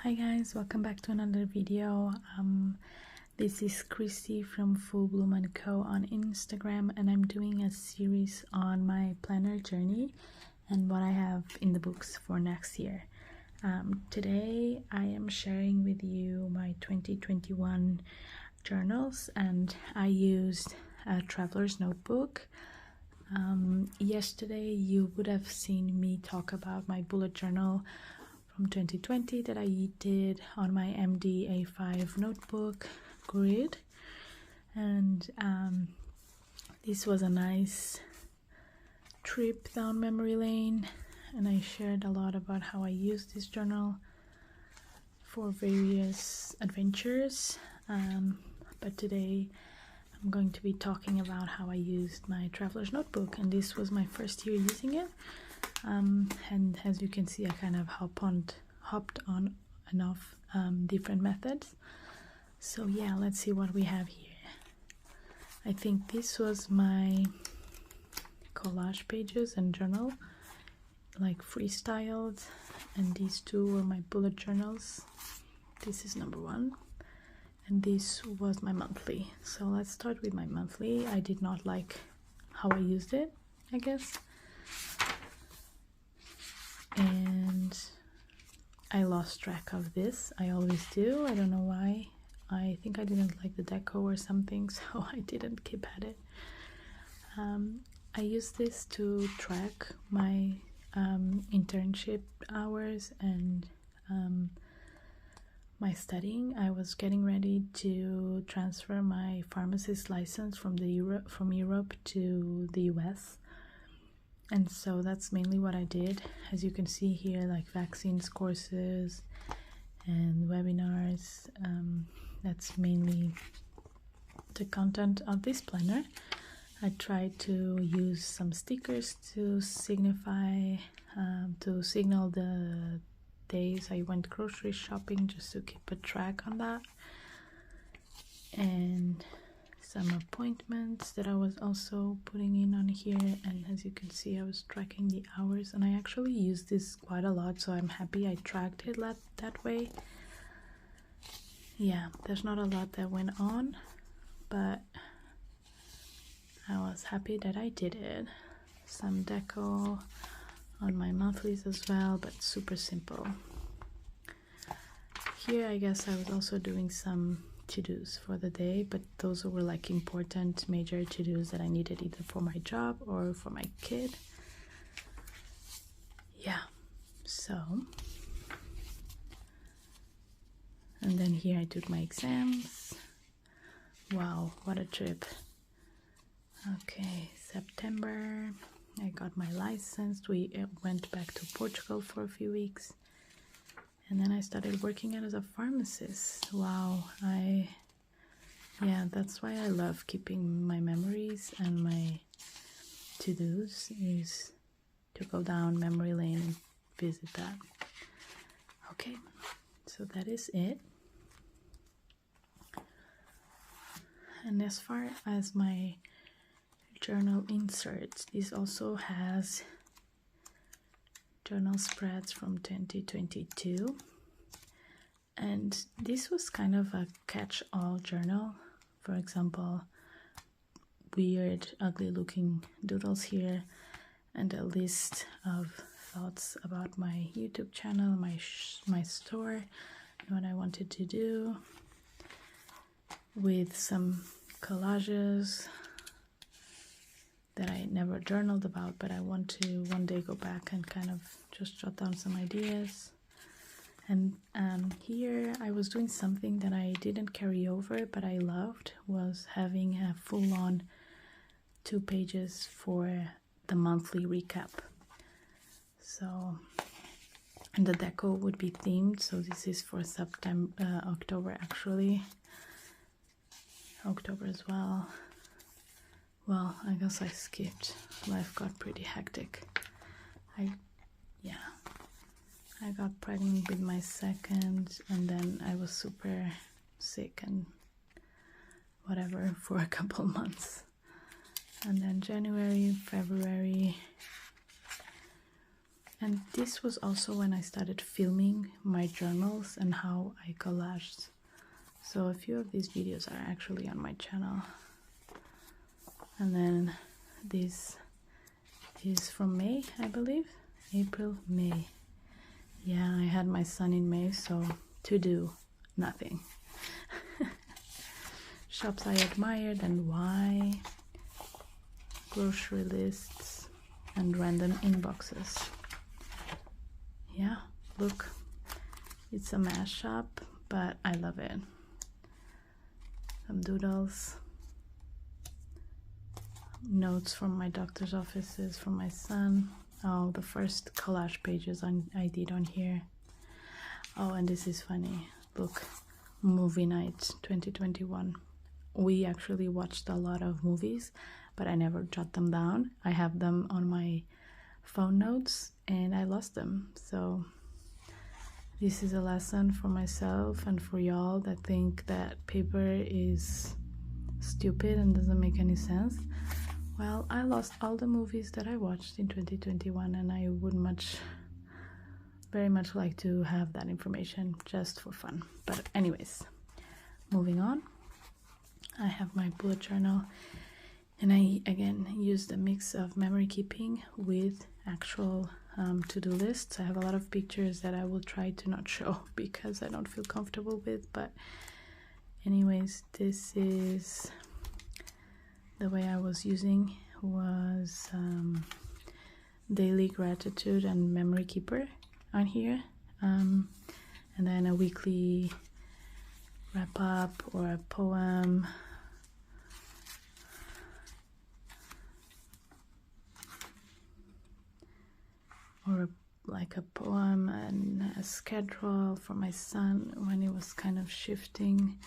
Hi guys, welcome back to another video. This is Christy from Full Bloom & Co on Instagram, and I'm doing a series on my planner journey and what I have in the books for next year. Today I am sharing with you my 2021 journals, and I used a traveler's notebook. Yesterday you would have seen me talk about my bullet journal from 2020 that I did on my MD A5 notebook grid, and this was a nice trip down memory lane, and I shared a lot about how I used this journal for various adventures, but today I'm going to be talking about how I used my traveler's notebook, and this was my first year using it. And as you can see, I kind of hopped on and off different methods. So yeah, let's see what we have here. I think this was my collage pages and journal, like freestyled, and these two were my bullet journals. This is number 1, and this was my monthly. So let's start with my monthly. I did not like how I used it, I guess, and I lost track of this. I always do. I don't know why. I think I didn't like the deco or something, so I didn't keep at it. I used this to track my internship hours and my studying. I was getting ready to transfer my pharmacist license from Europe to the US. And so that's mainly what I did. As you can see here, like vaccines courses and webinars, that's mainly the content of this planner. I tried to use some stickers to signify, to signal the days I went grocery shopping, just to keep a track on that. And some appointments that I was also putting in on here, and as you can see, I was tracking the hours, and I actually used this quite a lot, so I'm happy I tracked it that way. Yeah, there's not a lot that went on, but I was happy that I did it. Some deco on my monthlies as well, but super simple. Here I guess I was also doing some to-dos for the day, but those were like important major to-dos that I needed either for my job or for my kid. Yeah, so, and then here I took my exams. Wow, what a trip. Okay, September I got my license. We went back to Portugal for a few weeks, and then I started working as a pharmacist. Wow, yeah, that's why I love keeping my memories, and my to-dos is to go down memory lane and visit that. Okay, so that is it. And as far as my journal inserts, this also has journal spreads from 2022, and this was kind of a catch-all journal. For example, weird ugly looking doodles here, and a list of thoughts about my YouTube channel, my store, and what I wanted to do, with some collages that I never journaled about, but I want to one day go back and kind of just jot down some ideas. And here I was doing something that I didn't carry over, but I loved, was having a full-on 2 pages for the monthly recap. So, and the deco would be themed, so this is for October actually. October as well. Well, I guess I skipped. Life got pretty hectic. I got pregnant with my second, and then I was super sick and whatever for a couple months. And then January, February, And this was also when I started filming my journals and how I collaged. So a few of these videos are actually on my channel. And then this is from May, I believe. April, May. Yeah, I had my son in May, so to do nothing. Shops I admired and why. Grocery lists and random inboxes. Yeah, look, it's a mashup, but I love it. Some doodles, notes from my doctor's offices, from my son. Oh, the first collage pages I did on here. Oh, and this is funny. Look, movie night 2021. We actually watched a lot of movies, but I never jot them down. I have them on my phone notes and I lost them. So this is a lesson for myself and for y'all that think that paper is stupid and doesn't make any sense. Well, I lost all the movies that I watched in 2021 and I would very much like to have that information just for fun. But anyways, moving on. I have my bullet journal and I again used a mix of memory keeping with actual to-do lists. I have a lot of pictures that I will try to not show because I don't feel comfortable with, but anyways, this is the way I was using was daily gratitude and memory keeper on here, and then a weekly wrap up or a poem, or like a poem and a schedule for my son when he was kind of shifting.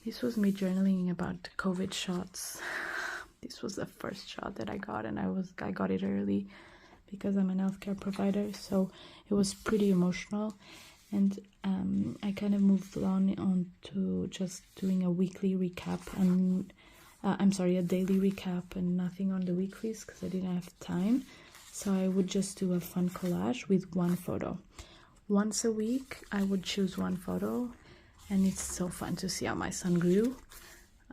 This was me journaling about COVID shots. This was the first shot that I got, and I got it early because I'm an healthcare provider, so it was pretty emotional. And I kind of moved on to just doing a weekly recap and a daily recap and nothing on the weeklies because I didn't have time. So I would just do a fun collage with one photo. Once a week, I would choose one photo, and it's so fun to see how my son grew.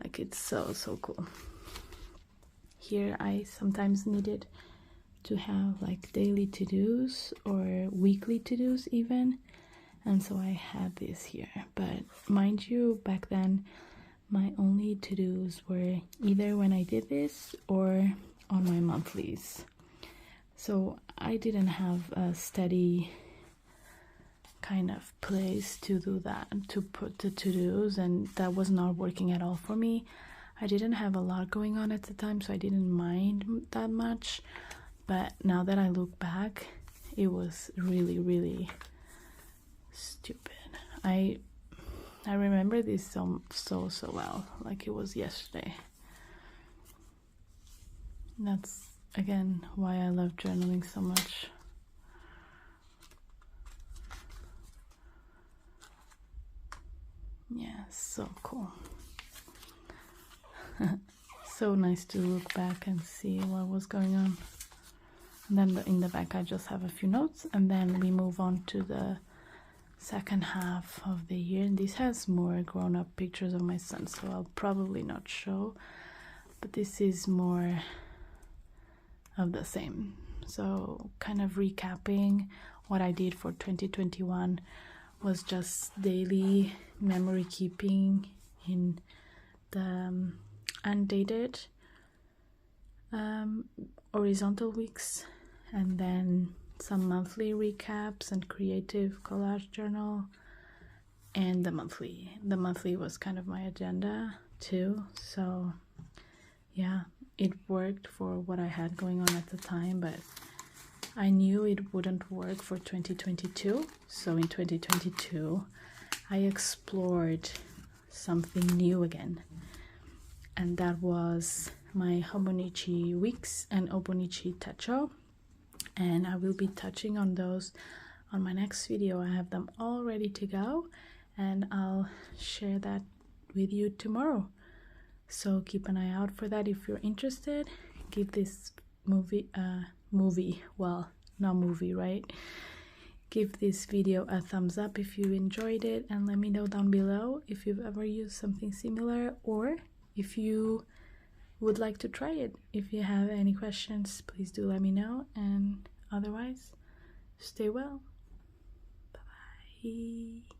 Like, it's so cool. Here, I sometimes needed to have like daily to-dos or weekly to-dos even. And so I had this here. But mind you, back then, my only to-dos were either when I did this or on my monthlies. So I didn't have a steady kind of place to do that, to put the to-dos, and that was not working at all for me. I didn't have a lot going on at the time, so I didn't mind that much. But now that I look back, it was really stupid. I remember this so well, like it was yesterday. That's again why I love journaling so much. Yeah, so cool. So nice to look back and see what was going on. And then in the back I just have a few notes, and then we move on to the second half of the year. And this has more grown-up pictures of my son, so I'll probably not show, but this is more of the same. So kind of recapping what I did for 2021 was just daily memory keeping in the undated horizontal weeks, and then some monthly recaps and creative collage journal, and the monthly was kind of my agenda too. So yeah, it worked for what I had going on at the time, but I knew it wouldn't work for 2022. So in 2022 I explored something new again, and that was my Hobonichi weeks and Hobonichi Techo, and I will be touching on those on my next video. I have them all ready to go, and I'll share that with you tomorrow. So keep an eye out for that if you're interested. Give this movie, well, not movie, right? Give this video a thumbs up if you enjoyed it, and let me know down below if you've ever used something similar, or if you would like to try it. If you have any questions, please do let me know, and otherwise, stay well. Bye bye.